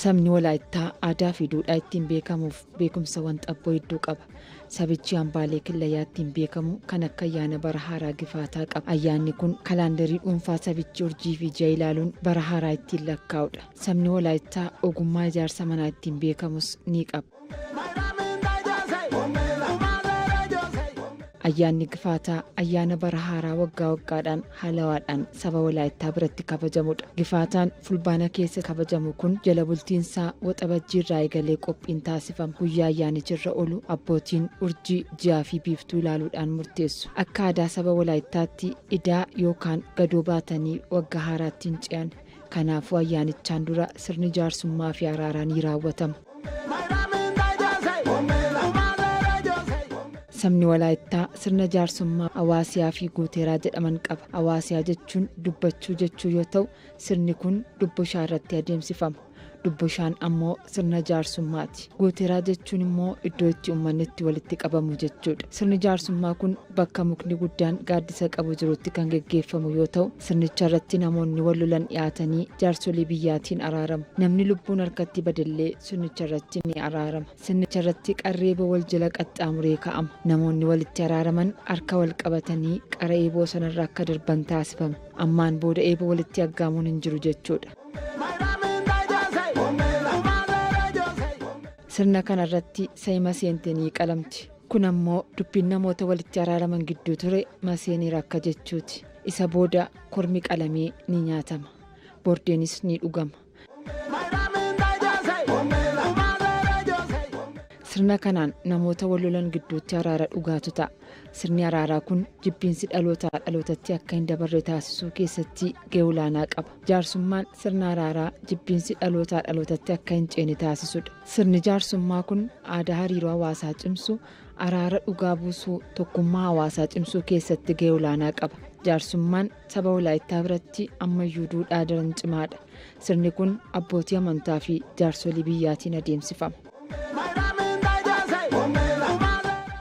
Sabni Walaayittaa aadaa fi duudhaa ittiin beekamuuf beekumsa wanta abboo hedduu qaba. Sabichi hambaalee killayaa ittiin beekamu kan akka ayyaana bara haaraa gifaataa qaba. Ayyaanni kun kalaandarii dhuunfaa sabichi urjii fi ji'a ilaaluun bara haaraa ittiin lakkaa'udha. Sabni Walaayittaa ogummaa ijaarsa manaa ittiin beekamus ni qaba. Ayyaanni gifaataa ayyaana bara haaraa waggaa waggaadhaan haalawaadhaan saba Walaayittaa biratti kabajamudha. Gifaataan fulbaana keessa kabajamu kun jala bultiinsaa waxabajjii irraa eegalee qophiin taasifama. Guyyaa ayyaanichirra oolu abbootiin urjii, ji'aa fi biiftuu ilaaluudhaan murteessu. Akka aadaa saba Walaayittaatti idaa yookaan gadoo baatanii waggaa haaraattiin ce'an. Kanaafuu ayyaanichaan dura sirni jaarsummaa fi araaraa ni raawwatama. Sabni Walaayittaa sirna jaarsummaa Awaasiyaa fi Guuteraa jedhaman qaba. Awaasiyaa jechuun dubbachuu jechuu yoo ta'u, sirni kun dubbishaa irratti adeemsifama. Dubbishaan ammoo sirna jaarsummaati. Guuteraa jechuun immoo iddoo itti uummanni itti walitti qabamu jechuudha. Sirni jaarsummaa kun bakka mukni guddaan gaaddisa qabu jirutti kan geggeeffamu yoo ta'u, sirnicha irratti namoonni wal lolan dhiyaatanii jaarsolii biyyaatiin araaramu. Namni lubbuun harkatti badallee sirnicha irratti ni araarama. Sirnicha irratti qarreeba wal jala qaxxaamuree ka'ama. Namoonni walitti araaraman harka wal qabatanii qara eeboo sanarra akka darban taasifama. Ammaan booda eeboo walitti aggaamuun hin jiru jechuudha. Sirna kanarratti sa'i maseente ni qalamti. Kun ammoo dubbiin namoota walitti araaraman gidduu ture maseenii rakka jechuuti. Isa booda kormi qalamee ni nyaatama. Bordeenis ni dhugama. Sirna kanaan namoota wal lolan gidduutti araara dhugaatu ta'a. Sirni araaraa kun jibbiinsi dhalootaa dhalootatti akka hin dabarre taasisuu keessatti gahee olaanaa qaba. Jaarsummaan sirna araaraa jibbiinsi dhalootaa dhalootatti akka hin ceene taasisudha. Sirni jaarsummaa kun aadaa hariiroo hawaasaa cimsuu, araara dhugaa buusuu, tokkummaa hawaasaa cimsuu keessatti gahee olaanaa qaba. Jaarsummaan saba Walaayittaa biratti ammayyuu duudhaa daran cimaadha. Sirni kun abbootii amantaa fi jaarsolii biyyaatiin adeemsifama.